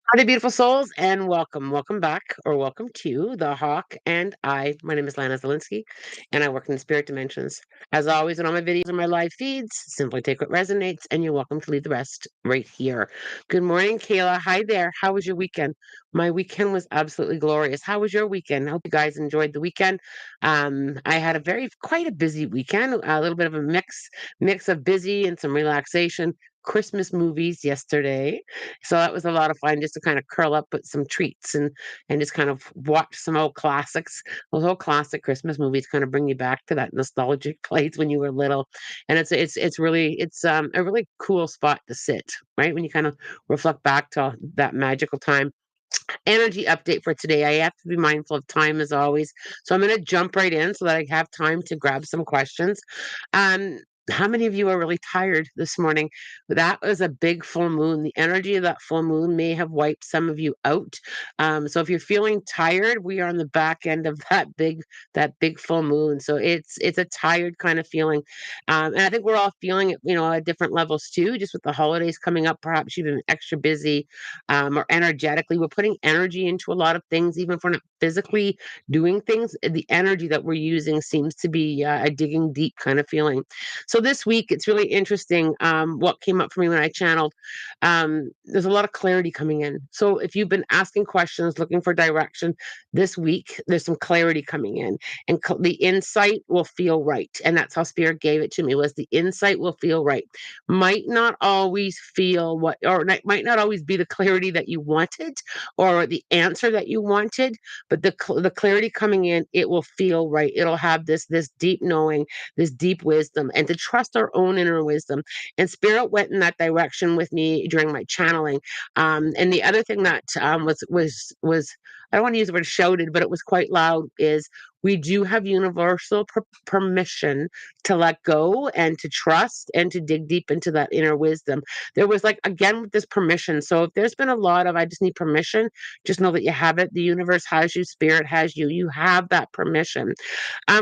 Howdy, beautiful souls, and welcome. Welcome back, or welcome to The Hawk and I. My name is Lana Zelinsky, and I work in the spirit dimensions. As always, in all my videos and my live feeds, simply take what resonates, and you're welcome to leave the rest right here. Good morning, Kayla. Hi there. How was your weekend? My weekend was absolutely glorious. How was your weekend? I hope you guys enjoyed the weekend. I had quite a busy weekend, a little bit of a mix of busy and some relaxation. Christmas movies yesterday, so that was a lot of fun just to kind of curl up with some treats and just kind of watch some old classics. Those old classic Christmas movies kind of bring you back to that nostalgic place when you were little. And it's a really cool spot to sit, right? When you kind of reflect back to that magical time. Energy update for today. I have to be mindful of time as always. So I'm going to jump right in so that I have time to grab some questions. Um, how many of you are really tired this morning? That was a big full moon. The energy of that full moon may have wiped some of you out. So if you're feeling tired, we are on the back end of that big full moon. So it's a tired kind of feeling, and I think we're all feeling it, at different levels too. Just with the holidays coming up, perhaps you've been extra busy, or energetically. We're putting energy into a lot of things, even if we're not physically doing things. The energy that we're using seems to be a digging deep kind of feeling. So this week, it's really interesting. What came up for me when I channeled, there's a lot of clarity coming in. So if you've been asking questions, looking for direction, this week there's some clarity coming in, and the insight will feel right. And that's how Spirit gave it to me, was the insight will feel right. Might not always feel what, or might not always be the clarity that you wanted or the answer that you wanted, but the clarity coming in, it will feel right. It'll have this deep knowing, this deep wisdom, and to trust our own inner wisdom. And Spirit went in that direction with me during my channeling. And the other thing that was I don't want to use the word shouted, but it was quite loud, is we do have universal permission to let go and to trust and to dig deep into that inner wisdom. There was, like, again, with this permission. So if there's been a lot of, I just need permission, just know that you have it. The universe has you, Spirit has you. You have that permission.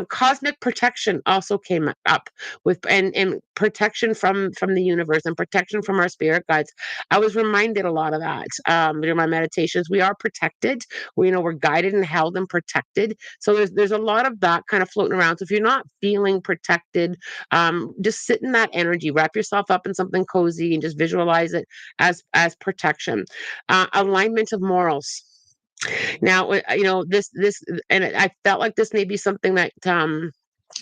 Cosmic protection also came up with, and protection from the universe and protection from our spirit guides. I was reminded a lot of that during my meditations. We are protected. We're guided and held and protected. So there's a lot of that kind of floating around. So if you're not feeling protected, just sit in that energy. Wrap yourself up in something cozy and just visualize it as protection. Alignment of morals. Now, this, and I felt like this may be something that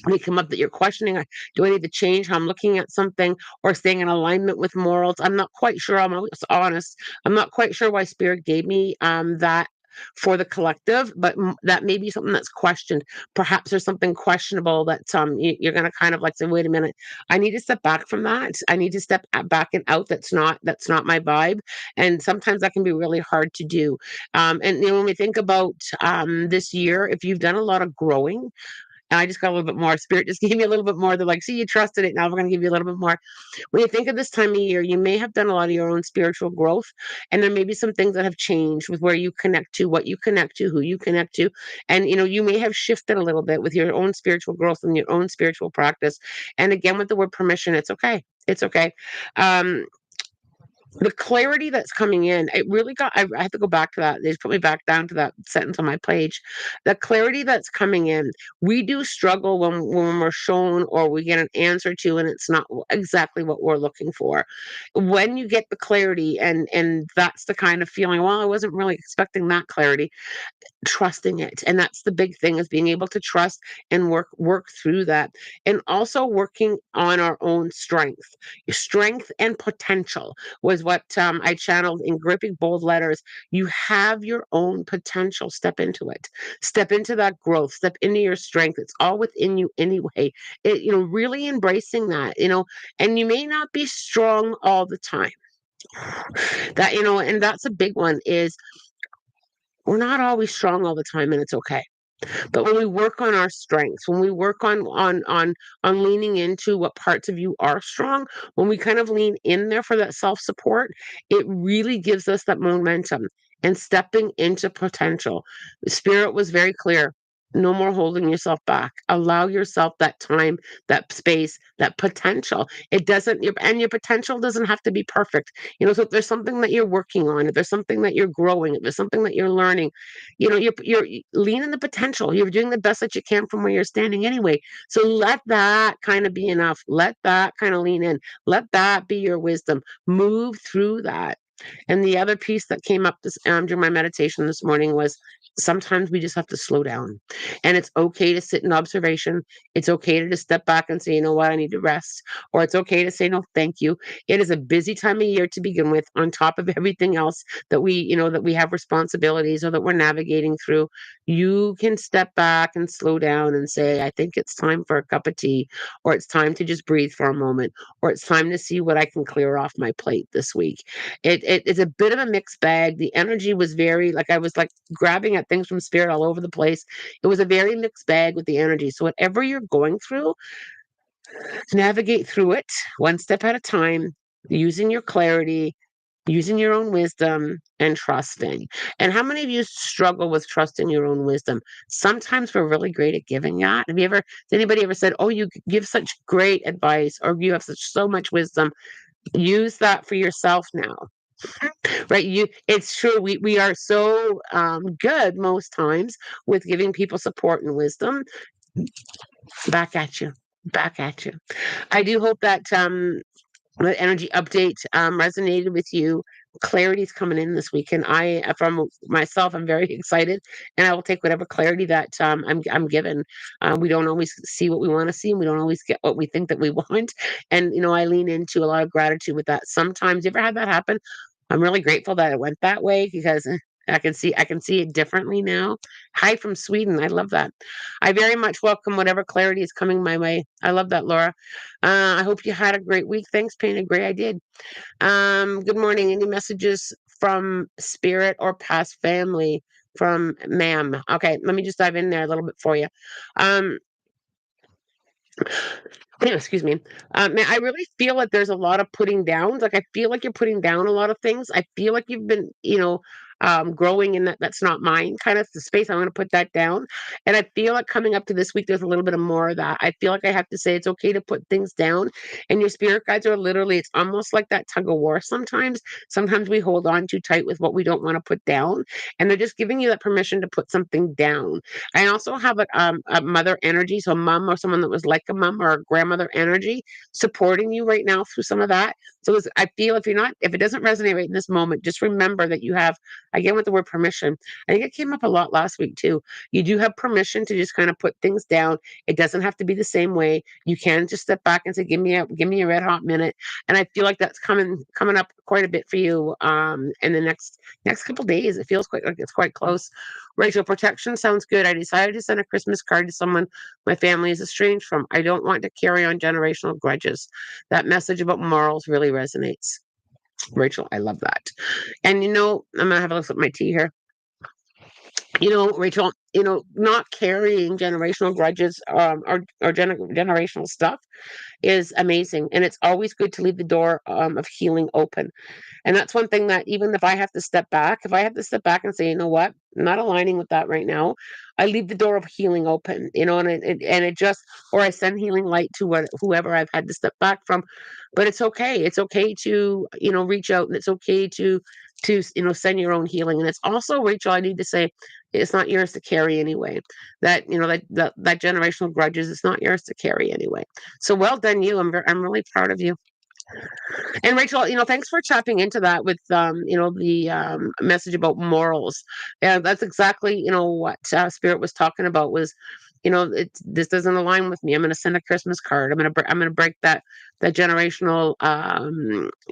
may come up, that you're questioning. Do I need to change how I'm looking at something, or staying in alignment with morals? I'm not quite sure. I'm always honest. I'm not quite sure why Spirit gave me that for the collective, but that may be something that's questioned. Perhaps there's something questionable that you're going to kind of like say, wait a minute, I need to step back from that. I need to step back and out. That's not my vibe, and sometimes that can be really hard to do. And when we think about this year, if you've done a lot of growing, and I just got a little bit more. Spirit just gave me a little bit more. They're like, see, you trusted it. Now we're going to give you a little bit more. When you think of this time of year, you may have done a lot of your own spiritual growth. And there may be some things that have changed with where you connect to, what you connect to, who you connect to. And, you may have shifted a little bit with your own spiritual growth and your own spiritual practice. And again, with the word permission, it's okay. It's okay. Um, the clarity that's coming in, it really I have to go back to that. They just put me back down to that sentence on my page. The clarity that's coming in, we do struggle when we're shown or we get an answer to, and it's not exactly what we're looking for. When you get the clarity, and that's the kind of feeling, well, I wasn't really expecting that clarity, trusting it. And that's the big thing, is being able to trust and work through that, and also working on our own strength and potential was what I channeled in gripping bold letters. You have your own potential. Step into it. Step into that growth. Step into your strength. It's all within you anyway. Really embracing that. And you may not be strong all the time. And that's a big one, is we're not always strong all the time, and it's okay. But when we work on our strengths, when we work on leaning into what parts of you are strong, when we kind of lean in there for that self-support, it really gives us that momentum and stepping into potential. The Spirit was very clear. No more holding yourself back. Allow yourself that time, that space, that potential. It doesn't your potential doesn't have to be perfect. So if there's something that you're working on, if there's something that you're growing, if there's something that you're learning, lean in the potential. You're doing the best that you can from where you're standing anyway. So let that kind of be enough. Let that kind of lean in. Let that be your wisdom. Move through that. And the other piece that came up during my meditation this morning was sometimes we just have to slow down. And it's okay to sit in observation. It's okay to just step back and say, you know what, I need to rest. Or it's okay to say, no, thank you. It is a busy time of year to begin with, on top of everything else that we have responsibilities or that we're navigating through. You can step back and slow down and say, I think it's time for a cup of tea, or it's time to just breathe for a moment, or it's time to see what I can clear off my plate this week. It's a bit of a mixed bag. The energy was very, like, I was like grabbing at things from spirit all over the place. It was a very mixed bag with the energy. So whatever you're going through, navigate through it one step at a time, using your clarity, using your own wisdom, and trusting. And how many of you struggle with trusting your own wisdom? Sometimes we're really great at giving that. Has anybody ever said, oh, you give such great advice, or you have so much wisdom? Use that for yourself now. Right, it's true. We are so good most times with giving people support and wisdom. Back at you. Back at you. I do hope that the energy update resonated with you. Clarity's coming in this week, and from myself, I'm very excited, and I will take whatever clarity that I'm given. We don't always see what we want to see, and we don't always get what we think that we want. And I lean into a lot of gratitude with that. Sometimes, you ever had that happen? I'm really grateful that it went that way, because I can see it differently now. Hi from Sweden. I love that. I very much welcome whatever clarity is coming my way. I love that, Laura. I hope you had a great week. Thanks, Painted Gray. I did. Good morning. Any messages from spirit or past family from ma'am? Okay, let me just dive in there a little bit for you. Um, excuse me. Man, I really feel like there's a lot of putting downs. Like, I feel like you're putting down a lot of things. I feel like you've been, growing in that's not mine kind of the space. I'm going to put that down. And I feel like coming up to this week, there's a little bit of more of that. I feel like I have to say it's okay to put things down. And your spirit guides are literally, it's almost like that tug of war sometimes. Sometimes we hold on too tight with what we don't want to put down. And they're just giving you that permission to put something down. I also have a mother energy, so a mom or someone that was like a mom or a grandmother energy supporting you right now through some of that. So I feel if it doesn't resonate right in this moment, just remember that you have, again, with the word permission. I think it came up a lot last week too. You do have permission to just kind of put things down. It doesn't have to be the same way. You can just step back and say, give me a red hot minute. And I feel like that's coming up quite a bit for you in the next couple days. It feels quite like it's quite close. Rachel, protection sounds good. I decided to send a Christmas card to someone my family is estranged from. I don't want to carry on generational grudges. That message about morals really resonates. Rachel, I love that. And I'm gonna have a look at my tea here. Rachel, not carrying generational grudges or generational stuff is amazing. And it's always good to leave the door of healing open. And that's one thing that, even if I have to step back, and say, you know what, I'm not aligning with that right now, I leave the door of healing open, and it just, or I send healing light to whoever I've had to step back from. But it's okay. It's okay to, reach out, and it's okay to send your own healing. And it's also, Rachel, I need to say, it's not yours to carry anyway. That generational grudges, it's not yours to carry anyway. So well done, you. I'm really proud of you. And Rachel, thanks for tapping into that with the message about morals. And that's exactly, what Spirit was talking about was, this doesn't align with me. I'm going to send a Christmas card. I'm going to break that generational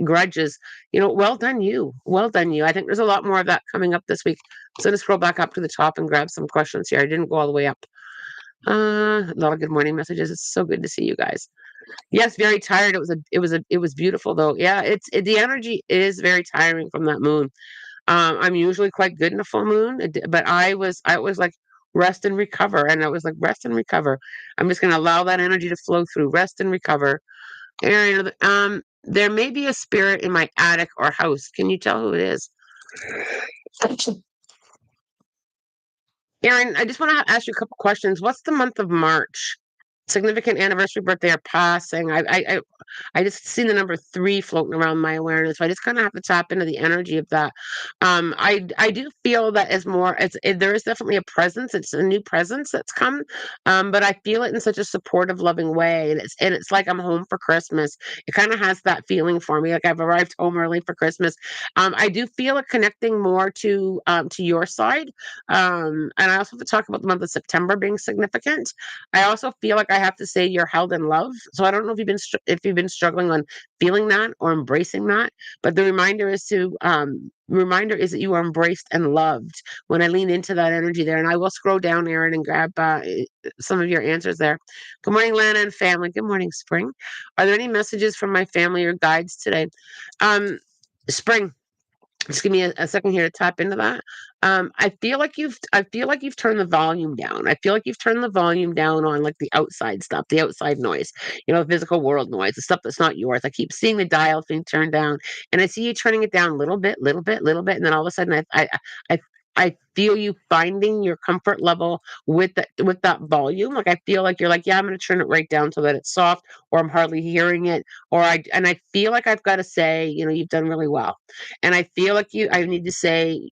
grudges. Well done, you. Well done, you. I think there's a lot more of that coming up this week. So to scroll back up to the top and grab some questions here. I didn't go all the way up. A lot of good morning messages. It's so good to see you guys. Yes, very tired. It was beautiful though. Yeah, the energy is very tiring from that moon. I'm usually quite good in a full moon, but I was like, rest and recover, and I was like, rest and recover. I'm just gonna allow that energy to flow through, rest and recover. And there may be a spirit in my attic or house. Can you tell who it is? Erin, I just want to ask you a couple questions. What's the month of March? Significant anniversary, birthday, or passing? I just seen the number three floating around my awareness, so I just kind of have to tap into the energy of that. I do feel that is more. There is definitely a presence. It's a new presence that's come, but I feel it in such a supportive, loving way, and it's like I'm home for Christmas. It kind of has that feeling for me, like I've arrived home early for Christmas. I do feel it connecting more to your side, and I also have to talk about the month of September being significant. I also feel like I have to say you're held in love. So I don't know if if you've been struggling on feeling that or embracing that, but the reminder is that you are embraced and loved. When I lean into that energy there, and I will scroll down, Aaron, and grab some of your answers there. Good morning, Lana and family. Good morning, Spring. Are there any messages from my family or guides today? Spring, just give me a second here to tap into that. I feel like you've turned the volume down. I feel like you've turned the volume down on like the outside stuff, the outside noise, the physical world noise, the stuff that's not yours. I keep seeing the dial being turned down, and I see you turning it down little bit, little bit, little bit, and then all of a sudden I I feel you finding your comfort level with that volume. Like I feel like you're like, yeah, I'm gonna turn it right down so that it's soft, or I'm hardly hearing it, I feel like I've got to say, you've done really well. And I feel like I need to say,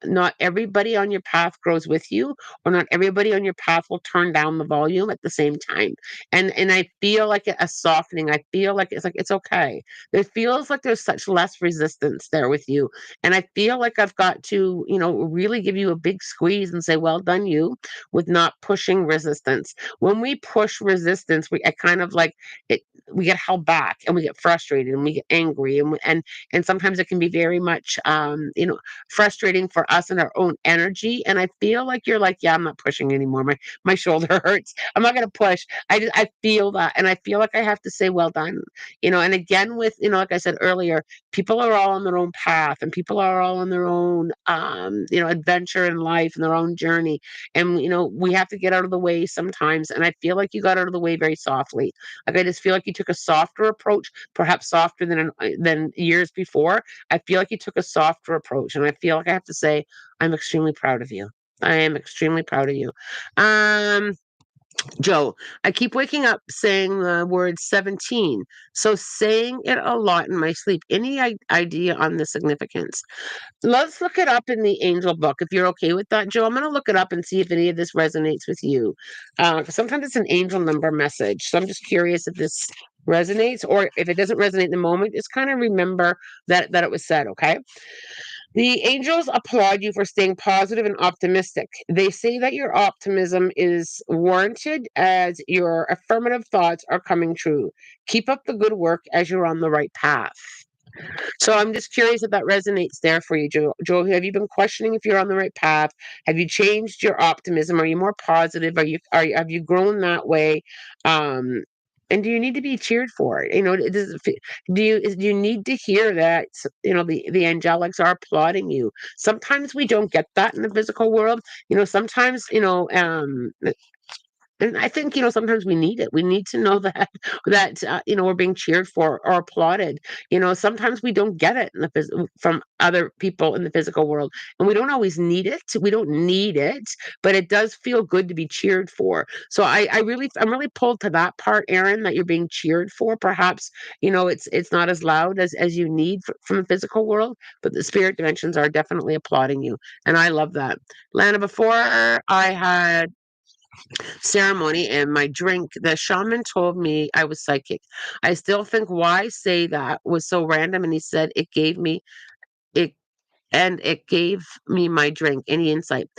not everybody on your path grows with you, or not everybody on your path will turn down the volume at the same time. And I feel like a softening. I feel like it's okay. It feels like there's such less resistance there with you. And I feel like I've got to, really give you a big squeeze and say, well done, you, with not pushing resistance. When we push resistance, I kind of like it, we get held back and we get frustrated and we get angry and sometimes it can be very much frustrating for us and our own energy. And I feel like you're like, yeah, I'm not pushing anymore. My shoulder hurts. I'm not gonna push. I feel that, and I feel like I have to say, well done. And again, with like I said earlier, people are all on their own path, and people are all on their own adventure in life and their own journey. And we have to get out of the way sometimes. And I feel like you got out of the way very softly. Like I just feel like you took a softer approach, perhaps softer than years before. I feel like you took a softer approach, and I feel like I have to say I'm extremely proud of you. I am extremely proud of you. Um, Joe, I keep waking up saying the word 17. So saying it a lot in my sleep. Any idea on the significance? Let's look it up in the angel book if you're okay with that, Joe. I'm going to look it up and see if any of this resonates with you. 'Cause sometimes it's an angel number message. So I'm just curious if this resonates, or if it doesn't resonate in the moment, just kind of remember that it was said, okay? The angels applaud you for staying positive and optimistic. They say that your optimism is warranted as your affirmative thoughts are coming true. Keep up the good work as you're on the right path. So I'm just curious if that resonates there for you, Joe. Joe, have you been questioning if you're on the right path? Have you changed your optimism? Are you more positive? Have you grown that way? Um, and do you need to be cheered for it? Do you need to hear that? The angelics are applauding you. Sometimes we don't get that in the physical world. Sometimes and I think, sometimes we need it. We need to know that we're being cheered for or applauded. Sometimes we don't get it from other people in the physical world, and we don't always need it. We don't need it, but it does feel good to be cheered for. So I'm really pulled to that part, Aaron, that you're being cheered for. Perhaps, it's not as loud as you need from the physical world, but the spirit dimensions are definitely applauding you, and I love that. Lana, before I had ceremony and my drink, the shaman told me I was psychic. I still think why say that was so random. And he said it it gave me my drink. Any insight?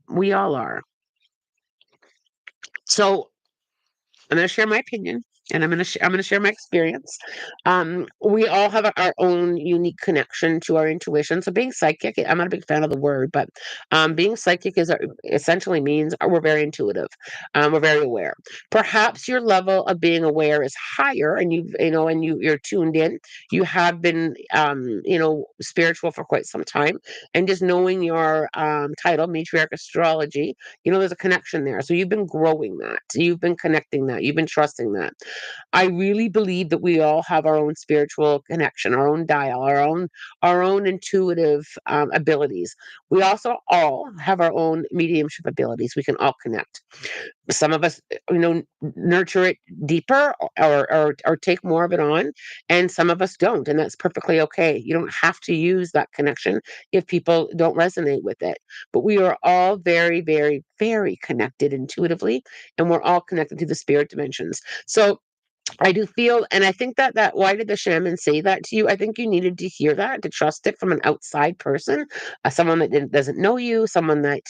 We all are. So I'm going to share my opinion, and I'm going to share my experience. We all have our own unique connection to our intuition. So being psychic, I'm not a big fan of the word, but being psychic essentially means we're very intuitive. We're very aware. Perhaps your level of being aware is higher, and you're tuned in. You have been spiritual for quite some time, and just knowing your title, matriarch astrology, there's a connection there. So you've been growing that. You've been connecting that. You've been trusting that. I really believe that we all have our own spiritual connection, our own dial, our own intuitive abilities. We also all have our own mediumship abilities. We can all connect. Some of us, nurture it deeper, or take more of it on, and some of us don't, and that's perfectly okay. You don't have to use that connection if people don't resonate with it. But we are all very, very, very connected intuitively, and we're all connected to the spirit dimensions. So I do feel, and I think that why did the shaman say that to you? I think you needed to hear that, to trust it from an outside person, someone that doesn't know you, someone that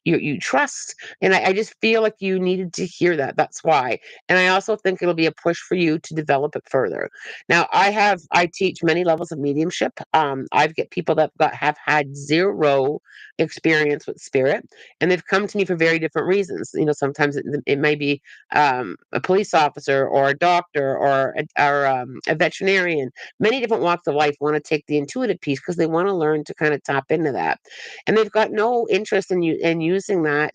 you trust. And I just feel like you needed to hear that. That's why. And I also think it'll be a push for you to develop it further. Now, I teach many levels of mediumship. I've get people that have had zero experience with spirit, and they've come to me for very different reasons. Sometimes it may be a police officer or a doctor or a veterinarian. Many different walks of life want to take the intuitive piece because they want to learn to kind of tap into that, and they've got no interest in using that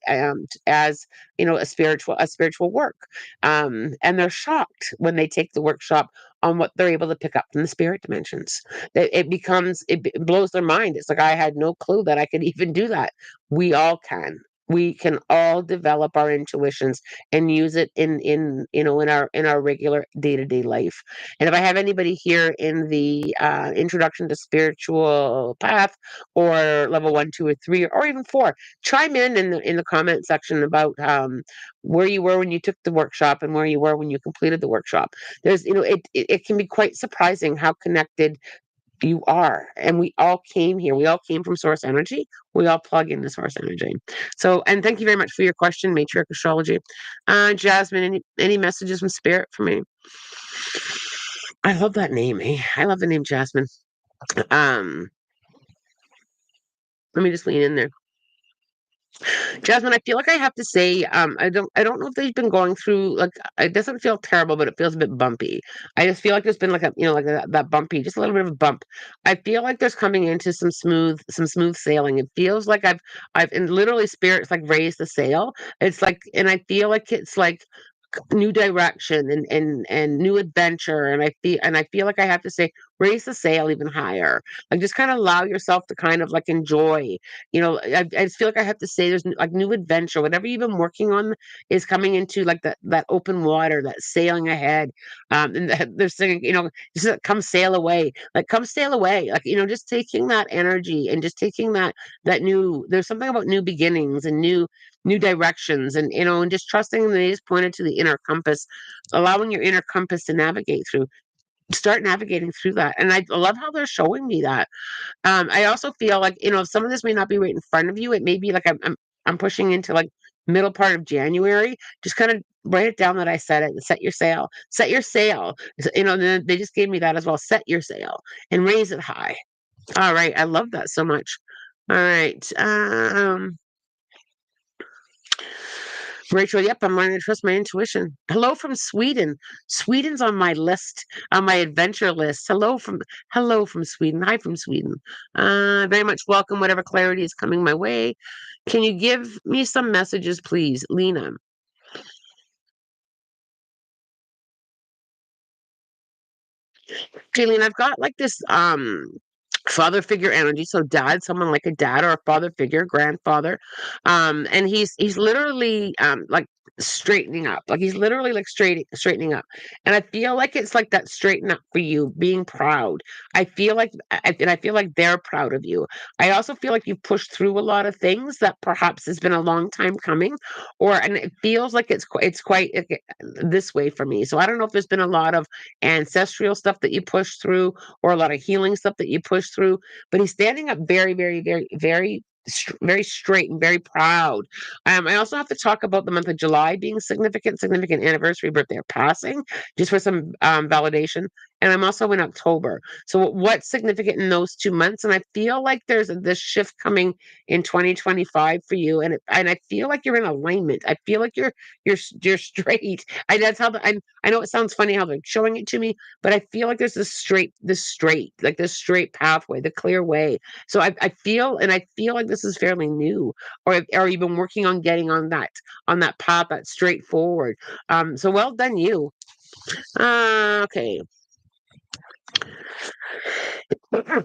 as a spiritual work, and they're shocked when they take the workshop on what they're able to pick up from the spirit dimensions. It blows their mind. It's like, I had no clue that I could even do that. We all can. We can all develop our intuitions and use it in our regular day-to-day life. And if I have anybody here in the introduction to spiritual path, or level 1, 2, or 3, or even 4, chime in the comment section about where you were when you took the workshop and where you were when you completed the workshop. It can be quite surprising how connected you are. And we all came here. We all came from source energy. We all plug into source energy. So, and thank you very much for your question, Matriarch Astrology. Jasmine, any messages from spirit for me? I love that name. I love the name Jasmine. Um, Let me just lean in there. Jasmine, I feel like I have to say, I don't know if they've been going through, like, it doesn't feel terrible, but it feels a bit bumpy. I just feel like there's been like that bumpy, just a little bit of a bump. I feel like there's coming into some smooth sailing. It feels like and literally spirits like raise the sail. It's like, and I feel like it's like new direction and new adventure, and I feel like I have to say, raise the sail even higher. Like, just kind of allow yourself to kind of like enjoy. I just feel like I have to say, there's like new adventure. Whatever you've been working on is coming into like that open water, that sailing ahead. And they're singing, just like, come sail away, like, come sail away, like, just taking that energy and just taking that new. There's something about new beginnings and new directions, and just trusting. And they just pointed to the inner compass, allowing your inner compass to navigate through. Start navigating through that, and I love how they're showing me that. I also feel like, some of this may not be right in front of you. It may be like I'm pushing into like middle part of January. Just kind of write it down that I said it, and set your sail. Set your sail. Then they just gave me that as well. Set your sail and raise it high. All right, I love that so much. All right. Rachel, yep, I'm learning to trust my intuition. Hello from Sweden. Sweden's on my list, on my adventure list. Hello from Sweden. Hi from Sweden. Very much welcome whatever clarity is coming my way. Can you give me some messages, please, Lena? Jaylene, I've got like this father figure energy. So dad, someone like a dad or a father figure, grandfather. And he's literally like straightening up. Like, he's literally like straightening up. And I feel like it's like that straighten up for you, being proud. I feel like they're proud of you. I also feel like you've pushed through a lot of things that perhaps has been a long time coming, and it feels like it's quite this way for me. So I don't know if there's been a lot of ancestral stuff that you push through, or a lot of healing stuff that you push through. But he's standing up very, very, very, very, very straight and very proud. I also have to talk about the month of July being significant anniversary, birthday, or passing, just for some validation. And I'm also in October. So what's significant in those 2 months? And I feel like there's this shift coming in 2025 for you, and I feel like you're in alignment. I feel like you're straight. That's how I know it sounds funny how they're showing it to me, but I feel like there's this straight pathway, the clear way. So I feel like this is fairly new, or you've been working on getting on that path that's straightforward. So well done, you. Okay.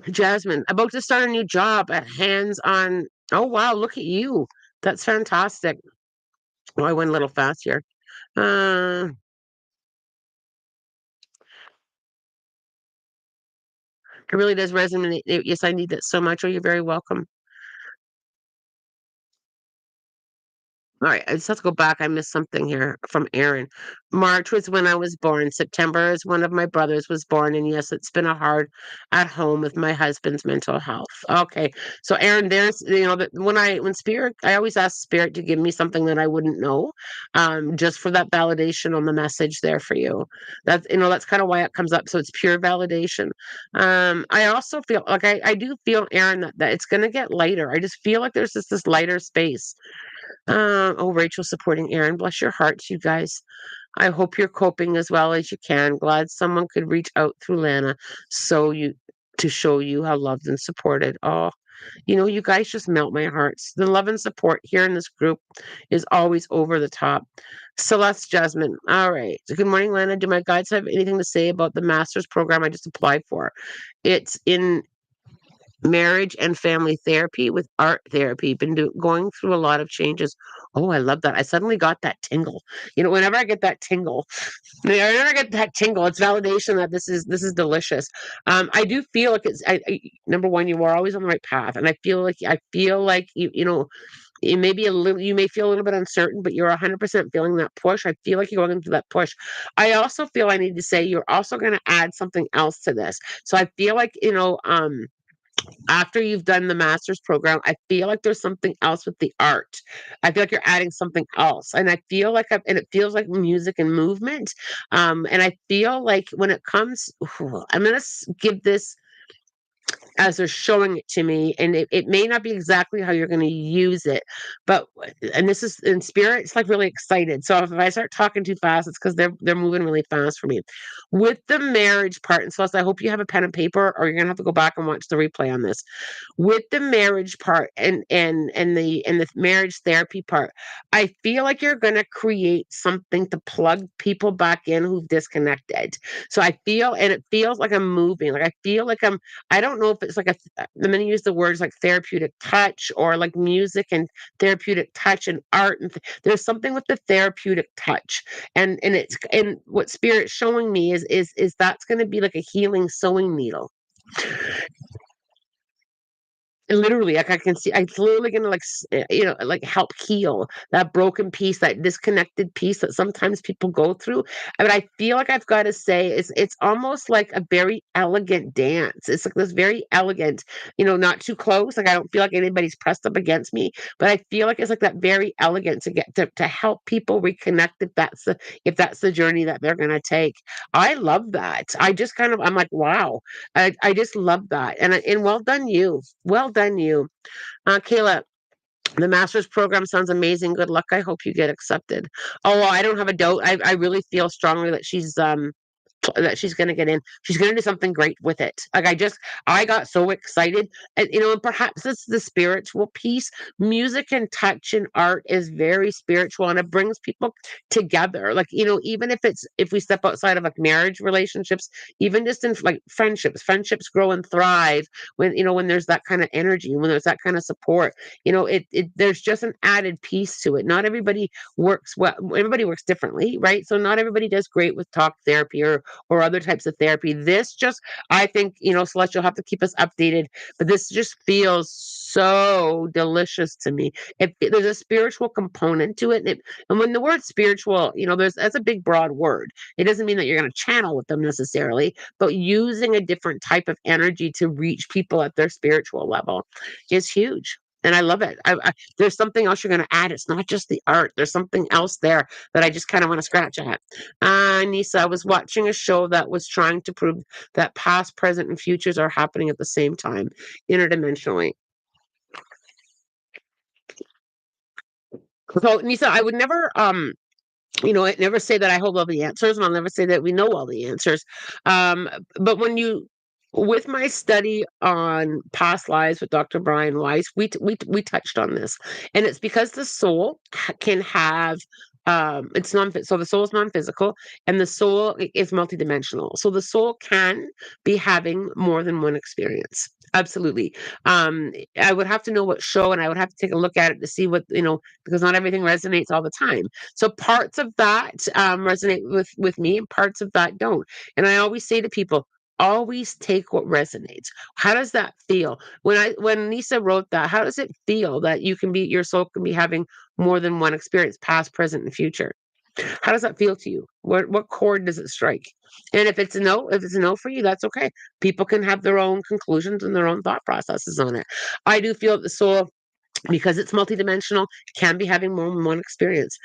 Jasmine, about to start a new job at Hands On. Oh, wow. Look at you. That's fantastic. Oh, I went a little fast here. Uh, it really does resonate. Yes, I need that so much. Oh, you're very welcome. All right, I just have to go back. I missed something here from Aaron. March was when I was born. September is when of my brothers was born. And yes, it's been a hard at home with my husband's mental health. Okay. So Aaron, there's that when spirit, I always ask spirit to give me something that I wouldn't know. Just for that validation on the message there for you. That's kind of why it comes up. So it's pure validation. I also feel like I do feel, Aaron, that it's gonna get lighter. I just feel like there's just this lighter space. Oh, Rachel supporting Aaron. Bless your hearts, you guys. I hope you're coping as well as you can. Glad someone could reach out through Lana so you to show you how loved and supported. Oh, you guys just melt my hearts. The love and support here in this group is always over the top. Celeste Jasmine. All right. So good morning, Lana. Do my guides have anything to say about the master's program I just applied for? It's in marriage and family therapy with art therapy. Been going through a lot of changes. Oh, I love that. I suddenly got that tingle. Whenever I get that tingle, whenever I get that tingle, it's validation that this is delicious. I do feel like number one, you are always on the right path, and I feel like you may be a little, you may feel a little bit uncertain, but you're 100% feeling that push. I feel like you're going through that push. I also feel I need to say you're also going to add something else to this. So I feel like after you've done the master's program, I feel like there's something else with the art. I feel like you're adding something else. And I feel like and it feels like music and movement. And I feel like when it comes, I'm going to give this as they're showing it to me, and it may not be exactly how you're going to use it, but and this is in spirit, it's like really excited. So if I start talking too fast, it's because they're moving really fast for me. With the marriage part, and Celeste, I hope you have a pen and paper, or you're gonna have to go back and watch the replay on this. With the marriage part and the marriage therapy part, I feel like you're gonna create something to plug people back in who've disconnected. So I feel, and it feels like I'm moving. Like I feel like I don't know if it's like I'm going to use the words like therapeutic touch or like music and therapeutic touch and art. And there's something with the therapeutic touch. And what spirit's showing me is that's going to be like a healing sewing needle. Literally, like I can see, it's literally gonna like help heal that broken piece, that disconnected piece that sometimes people go through. But I feel like I've got to say, it's almost like a very elegant dance. It's like this very elegant, not too close. Like I don't feel like anybody's pressed up against me, but I feel like it's like that very elegant to get to help people reconnect if that's the journey that they're gonna take. I love that. I'm like, wow. I just love that. And well done you. Well done you. Kayla, the master's program sounds amazing. Good luck. I hope you get accepted. Oh, well, I don't have a doubt. I really feel strongly that she's going to get in. She's going to do something great with it. Like I got so excited, and perhaps it's the spiritual piece. Music and touch and art is very spiritual, and it brings people together. Like even if we step outside of like marriage relationships, even just in like friendships grow and thrive when there's that kind of energy, when there's that kind of support. There's just an added piece to it. Not everybody works well. Everybody works differently, right? So not everybody does great with talk therapy or other types of therapy. This just, I think, Celeste, you'll have to keep us updated, but this just feels so delicious to me. There's a spiritual component to it. And when the word spiritual, that's a big, broad word. It doesn't mean that you're going to channel with them necessarily, but using a different type of energy to reach people at their spiritual level is huge. And I love it. There's something else you're going to add. It's not just the art. There's something else there that I just kind of want to scratch at. Nisa, I was watching a show that was trying to prove that past, present, and futures are happening at the same time, interdimensionally. So, Nisa, I would never, I never say that I hold all the answers, and I'll never say that we know all the answers. But with my study on past lives with Dr. Brian Weiss, we touched on this, and it's because the soul can have It's non so the soul is non-physical and the soul is multidimensional. So the soul can be having more than one experience. Absolutely. I would have to know what show and I would have to take a look at it to see what, because not everything resonates all the time. So parts of that resonate with me and parts of that don't. And I always say to people, always take what resonates. How does that feel? When Nisa wrote that, how does it feel that your soul can be having more than one experience, past, present, and future? How does that feel to you? What chord does it strike? And if it's a no for you, that's okay. People can have their own conclusions and their own thought processes on it. I do feel that the soul, because it's multidimensional, can be having more than one experience.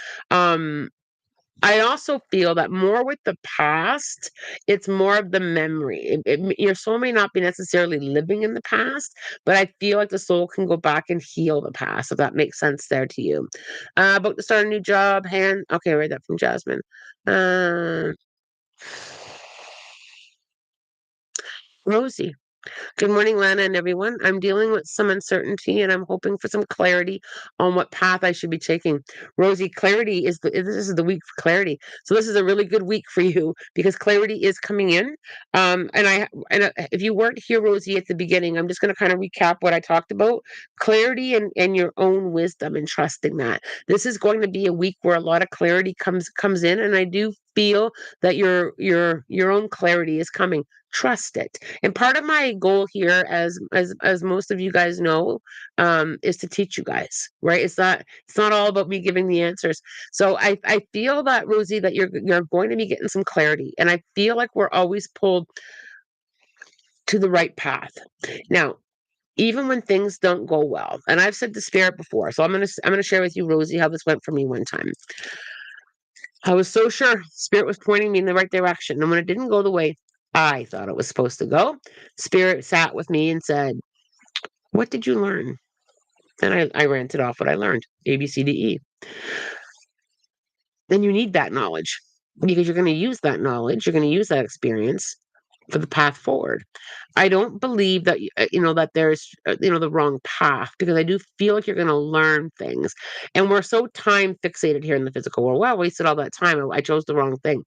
I also feel that more with the past, it's more of the memory. Your soul may not be necessarily living in the past, but I feel like the soul can go back and heal the past, if that makes sense there to you. About to start a new job, okay, I read that from Jasmine. Uh, Rosie. Good morning, Lana and everyone. I'm dealing with some uncertainty and I'm hoping for some clarity on what path I should be taking. Rosie, this is the week for clarity. So this is a really good week for you because clarity is coming in. If you weren't here, Rosie, at the beginning, I'm just going to kind of recap what I talked about. Clarity and your own wisdom and trusting that. This is going to be a week where a lot of clarity comes in, and I do feel that your own clarity is coming. Trust it. And part of my goal here, as most of you guys know, is to teach you guys, right? It's not all about me giving the answers. So I feel that, Rosie, that you're going to be getting some clarity, and I feel like we're always pulled to the right path. Now, even when things don't go well, and I've said to Spirit before, so I'm gonna share with you, Rosie, how this went for me one time. I was so sure Spirit was pointing me in the right direction, and when it didn't go the way I thought it was supposed to go, Spirit sat with me and said, "What did you learn?" And I ranted off what I learned, A, B, C, D, E. Then you need that knowledge because you're going to use that knowledge, you're going to use that experience for the path forward. I don't believe that that there's the wrong path, because I do feel like you're going to learn things, and we're so time fixated here in the physical world. Well, I wasted all that time. I chose the wrong thing.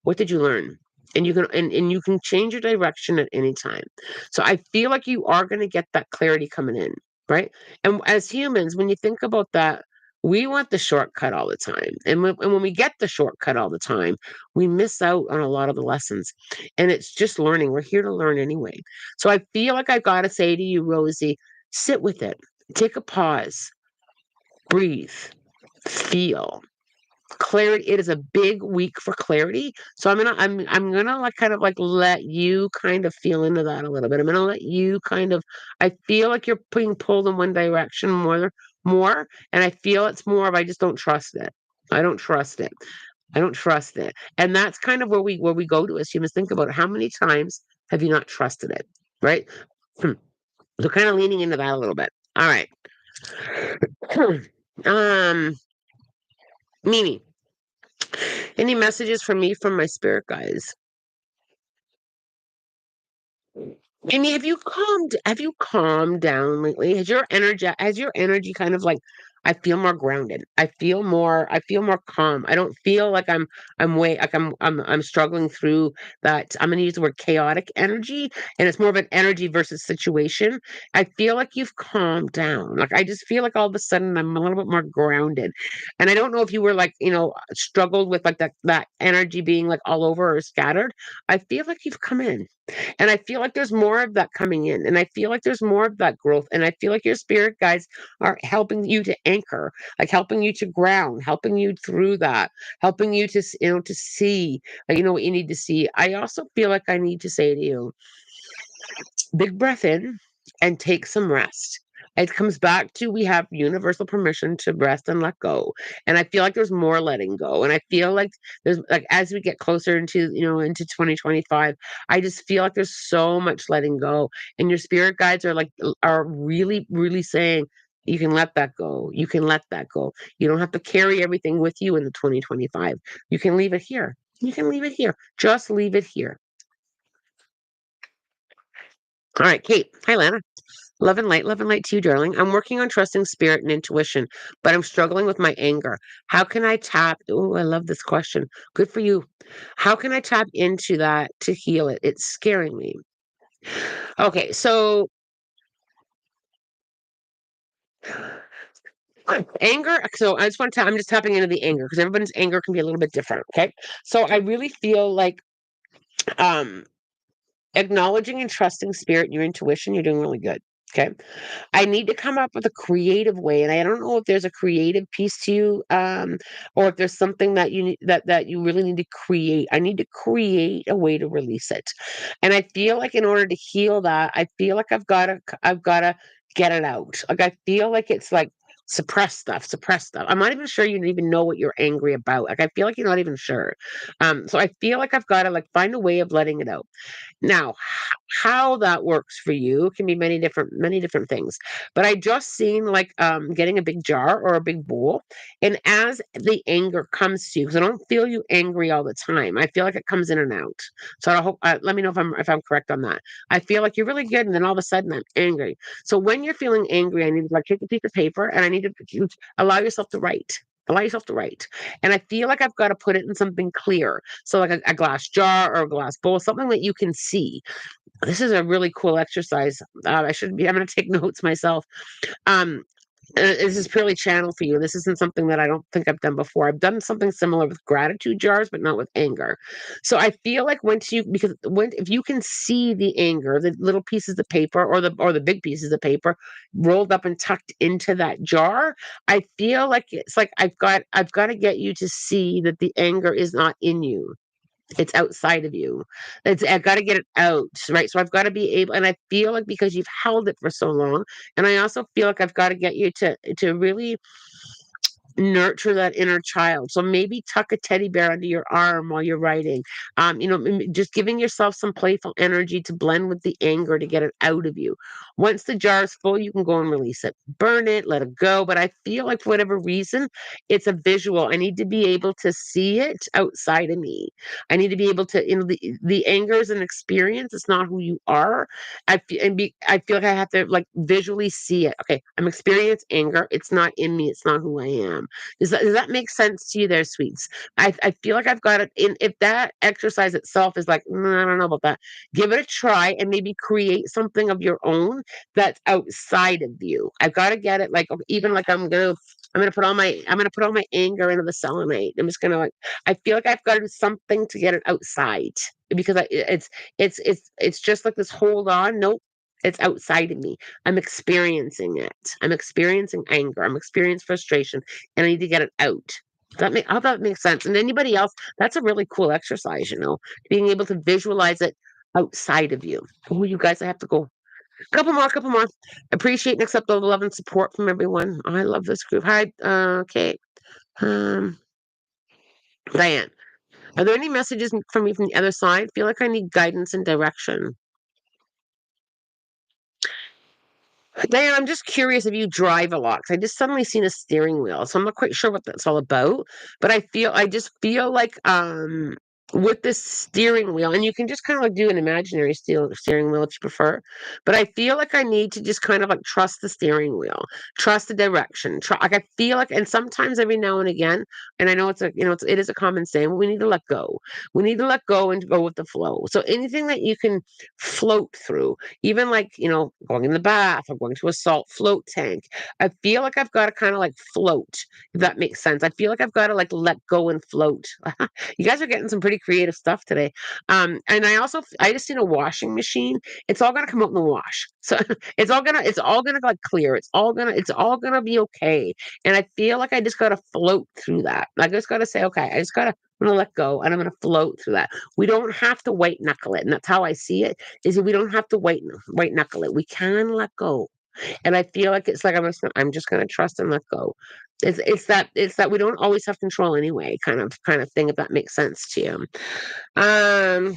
What did you learn? And you can change your direction at any time. So I feel like you are going to get that clarity coming in, right? And as humans, when you think about that, we want the shortcut all the time. And when we get the shortcut all the time, we miss out on a lot of the lessons. And it's just learning. We're here to learn anyway. So I feel like I've got to say to you, Rosie, sit with it. Take a pause. Breathe. Feel clarity. It is a big week for clarity, so I'm gonna like kind of like let you kind of feel into that a little bit. I'm gonna let you kind of, I feel like you're being pulled in one direction more, and I feel it's more of, I just don't trust it. I don't trust it. I don't trust it. And that's kind of where we go to as humans. Think about it. How many times have you not trusted it, right? So kind of leaning into that a little bit. All right. um Mimi, any messages for me from my spirit guides? Amy, have you calmed down lately? Has your energy kind of like, I feel more grounded. I feel more calm. I don't feel like I'm struggling through that. I'm gonna use the word chaotic energy, and it's more of an energy versus situation. I feel like you've calmed down. Like I just feel like all of a sudden I'm a little bit more grounded. And I don't know if you were like, struggled with like that energy being like all over or scattered. I feel like you've come in. And I feel like there's more of that coming in. And I feel like there's more of that growth. And I feel like your spirit guides are helping you to anchor, like helping you to ground, helping you through that, helping you to see, what you need to see. I also feel like I need to say to you, big breath in and take some rest. It comes back to, we have universal permission to rest and let go. And I feel like there's more letting go. And I feel like there's like, as we get closer into 2025, I just feel like there's so much letting go. And your spirit guides are really, really saying, you can let that go. You can let that go. You don't have to carry everything with you in the 2025. You can leave it here. You can leave it here. Just leave it here. All right, Kate. Hi, Lana. Love and light to you, darling. I'm working on trusting spirit and intuition, but I'm struggling with my anger. How can I tap? Oh, I love this question. Good for you. How can I tap into that to heal it? It's scaring me. Okay, so anger. So I just want to. I'm just tapping into the anger because everybody's anger can be a little bit different. Okay, so I really feel like um acknowledging and trusting spirit and your intuition. You're doing really good. Okay. I need to come up with a creative way, and I don't know if there's a creative piece to you, or if there's something that you need that you really need to create. I need to create a way to release it, and I feel like in order to heal that, I feel like I've gotta get it out. Like I feel like it's like suppress stuff, suppress stuff. I'm not even sure you even know what you're angry about. Like I feel like you're not even sure. So I feel like I've got to like find a way of letting it out. Now, how that works for you can be many different things. But I just seen like getting a big jar or a big bowl, and as the anger comes to you, because I don't feel you angry all the time. I feel like it comes in and out. So I hope let me know if I'm correct on that. I feel like you're really good, and then all of a sudden I'm angry. So when you're feeling angry, I need to like take a piece of paper, and I need to allow yourself to write. Allow yourself to write. And I feel like I've got to put it in something clear. So like a glass jar or a glass bowl, something that you can see. This is a really cool exercise. I'm going to take notes myself. Um, this is purely channel for you. This isn't something that I don't think I've done before. I've done something similar with gratitude jars, but not with anger. So I feel like because if you can see the anger, the little pieces of paper or the big pieces of paper rolled up and tucked into that jar, I feel like it's like I've got to get you to see that the anger is not in you. It's outside of you. I've got to get it out, right? So I've got to be able, and I feel like because you've held it for so long, and I also feel like I've got to get you to really nurture that inner child. So maybe tuck a teddy bear under your arm while you're writing. Just giving yourself some playful energy to blend with the anger to get it out of you. Once the jar is full, you can go and release it. Burn it, let it go. But I feel like for whatever reason, it's a visual. I need to be able to see it outside of me. I need to be able to, the anger is an experience. It's not who you are. I feel like I have to like visually see it. Okay, I'm experiencing anger. It's not in me. It's not who I am. Does that make sense to you there, sweets? I feel like I've got it in. If that exercise itself is like, I don't know about that, give it a try and maybe create something of your own that's outside of you. I've got to get it like even like I'm gonna put all my anger into the selenite. I'm just gonna like I feel like I've got to do something to get it outside because it's just like this hold on. Nope. It's outside of me. I'm experiencing it. I'm experiencing anger. I'm experiencing frustration, and I need to get it out. How that makes sense. And anybody else, that's a really cool exercise, being able to visualize it outside of you. Oh, you guys, I have to go. Couple more, couple more. Appreciate and accept all the love and support from everyone. I love this group. Hi, okay. Um, Diane, are there any messages from me from the other side? Feel like I need guidance and direction. Diane, I'm just curious if you drive a lot, 'cause I just suddenly seen a steering wheel, so I'm not quite sure what that's all about. But I just feel like with this steering wheel, and you can just kind of like do an imaginary steering wheel if you prefer. But I feel like I need to just kind of like trust the steering wheel, trust the direction. Like I feel like, and sometimes every now and again, and I know it is a common saying, we need to let go. We need to let go and go with the flow. So anything that you can float through, even like, going in the bath or going to a salt float tank. I feel like I've got to kind of like float, if that makes sense. I feel like I've got to like let go and float. You guys are getting some pretty creative stuff today. And I just seen a washing machine. It's all gonna come out in the wash. So it's all gonna like clear. It's all gonna be okay. And I feel like I just gotta float through that. I just gotta say, okay, I'm gonna let go and I'm gonna float through that. We don't have to white knuckle it. And that's how I see it, is that we don't have to white knuckle it. We can let go. And I feel like it's like I'm just gonna trust and let go. It's that we don't always have control anyway, kind of thing, if that makes sense to you. Um,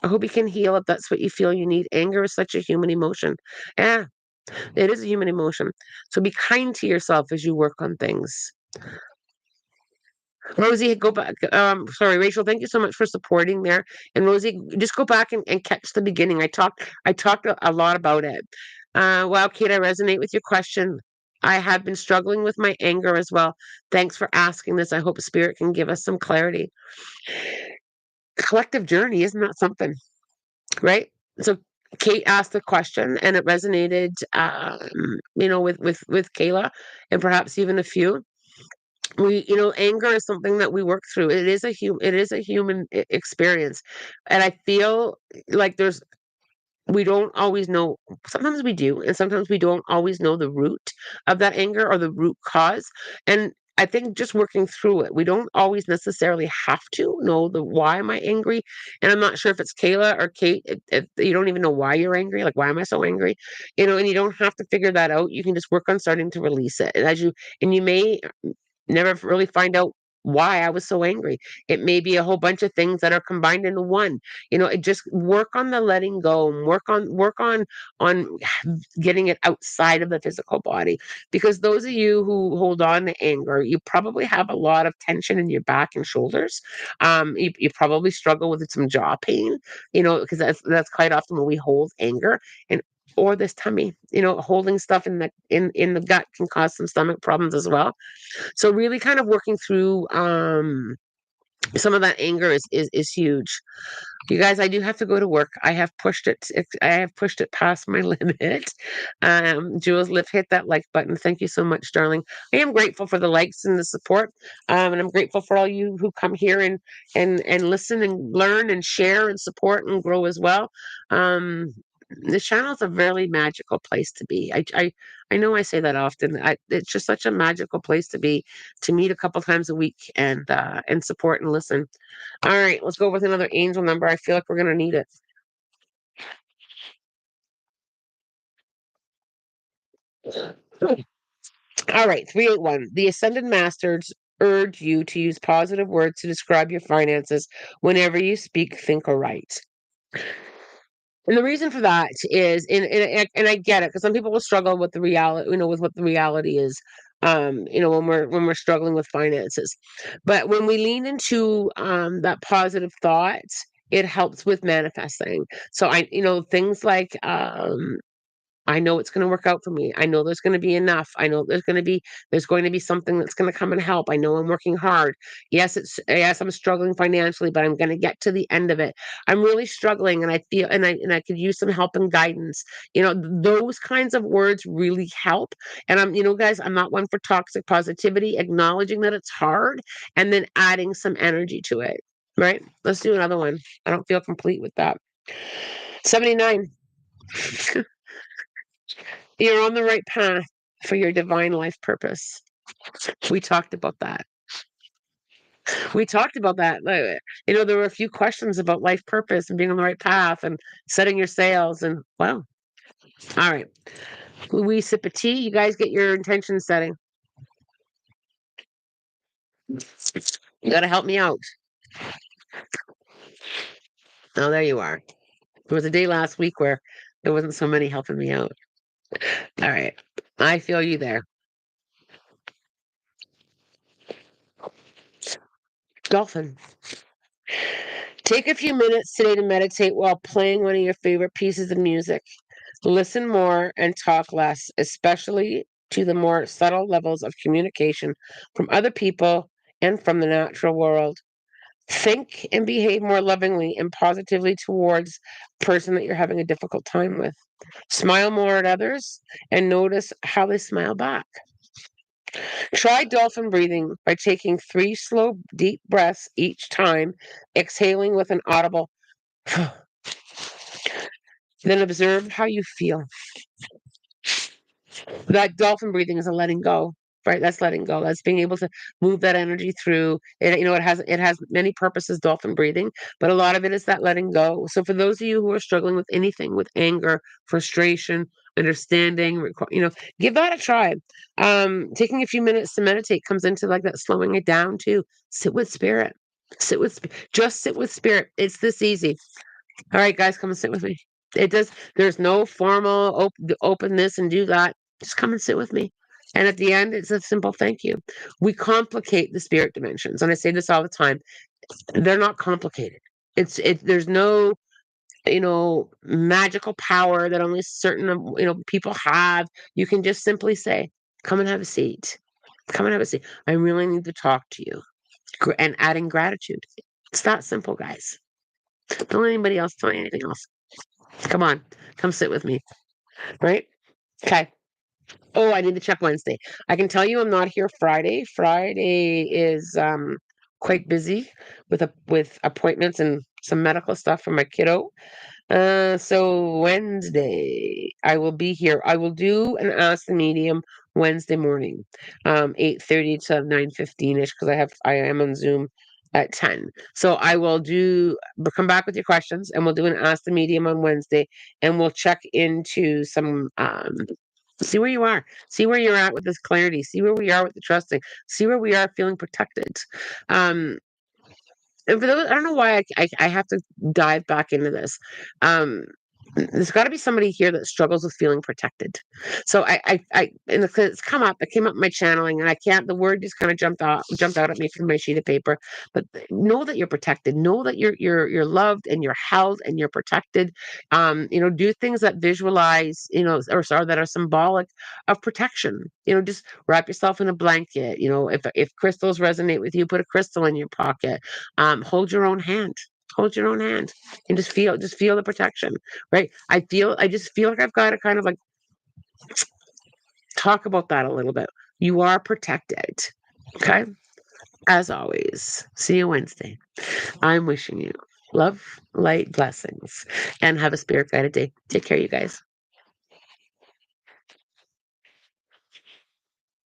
I hope you can heal if that's what you feel you need. Anger is such a human emotion. Yeah, it is a human emotion. So be kind to yourself as you work on things. Rosie, go back. Sorry, Rachel, thank you so much for supporting there. And Rosie, just go back and catch the beginning. I talked a lot about it. Wow, Kate, I resonate with your question. I have been struggling with my anger as well. Thanks for asking this. I hope Spirit can give us some clarity. Collective journey, isn't that something? Right? So Kate asked the question and it resonated with Kayla and perhaps even a few. Anger is something that we work through. It is a human experience. And I feel like we don't always know. Sometimes we do, and sometimes we don't always know the root of that anger or the root cause. And I think just working through it, we don't always necessarily have to know the why am I angry. And I'm not sure if it's Kayla or Kate. If you don't even know why you're angry, like why am I so angry? And you don't have to figure that out. You can just work on starting to release it. And you may never really find out why I was so angry. It may be a whole bunch of things that are combined into one. It just work on the letting go and work on getting it outside of the physical body. Because those of you who hold on to anger, you probably have a lot of tension in your back and shoulders. You probably struggle with some jaw pain, because that's quite often when we hold anger and or this tummy. Holding stuff in the gut can cause some stomach problems as well. So really kind of working through some of that anger is huge. You guys, I do have to go to work. I have pushed it past my limit. Jules, hit that like button. Thank you so much, darling. I am grateful for the likes and the support. And I'm grateful for all you who come here and listen and learn and share and support and grow as well. The channel is a very magical place to be. I know I say that often. It's just such a magical place to be, to meet a couple times a week and support and listen. All right, let's go with another angel number. I feel like we're gonna need it. All right, 381. The Ascended Masters urge you to use positive words to describe your finances whenever you speak, think, or write. And the reason for that is, and I get it, because some people will struggle with the reality, with what the reality is, when we're struggling with finances. But when we lean into that positive thought, it helps with manifesting. So things like I know it's going to work out for me. I know there's going to be enough. I know there's going to be something that's going to come and help. I know I'm working hard. Yes, I'm struggling financially, but I'm going to get to the end of it. I'm really struggling and I feel and I could use some help and guidance. Those kinds of words really help. And guys, I'm not one for toxic positivity, acknowledging that it's hard and then adding some energy to it. Right? Let's do another one. I don't feel complete with that. 79. You're on the right path for your divine life purpose. We talked about that. We talked about that. There were a few questions about life purpose and being on the right path and setting your sails. And wow. All right. We sip a tea. You guys get your intention setting. You got to help me out. Oh, there you are. There was a day last week where there wasn't so many helping me out. All right. I feel you there. Dolphin. Take a few minutes today to meditate while playing one of your favorite pieces of music. Listen more and talk less, especially to the more subtle levels of communication from other people and from the natural world. Think and behave more lovingly and positively towards the person that you're having a difficult time with. Smile more at others and notice how they smile back. Try dolphin breathing by taking 3 slow, deep breaths each time, exhaling with an audible. Then observe how you feel. That dolphin breathing is a letting go, right? That's letting go. That's being able to move that energy through. It has many purposes, dolphin breathing, but a lot of it is that letting go. So for those of you who are struggling with anything, with anger, frustration, understanding, give that a try. Taking a few minutes to meditate comes into like that slowing it down too. Sit with spirit. Just sit with spirit. It's this easy. All right, guys, come and sit with me. There's no formal openness and do that. Just come and sit with me. And at the end, it's a simple thank you. We complicate the spirit dimensions. And I say this all the time. They're not complicated. There's no magical power that only certain, people have. You can just simply say, "Come and have a seat. Come and have a seat. I really need to talk to you." And adding gratitude. It's that simple, guys. Don't let anybody else tell you anything else. Come on, come sit with me, right? Okay. Oh, I need to check Wednesday. I can tell you I'm not here Friday. Friday is quite busy with appointments and some medical stuff for my kiddo. So Wednesday, I will be here. I will do an Ask the Medium Wednesday morning, 8:30 to 9:15 ish, because I am on Zoom at 10. So I will come back with your questions, and we'll do an Ask the Medium on Wednesday, and we'll check into some see where you are, see where you're at with this clarity, see where we are with the trusting, see where we are feeling protected. Um, and for those, I don't know why I have to dive back into this. Um, there's got to be somebody here that struggles with feeling protected. So and it's come up. It came up in my channeling, and I can't. The word just kind of jumped out at me from my sheet of paper. But know that you're protected. Know that you're loved and you're held and you're protected. Do things that visualize, or that are symbolic of protection. Just wrap yourself in a blanket. If crystals resonate with you, put a crystal in your pocket. Hold your own hand. Hold your own hand and just feel the protection, right? I just feel like I've got to kind of like talk about that a little bit. You are protected. Okay. As always, see you Wednesday. I'm wishing you love, light, blessings, and have a spirit guided day. Take care, you guys.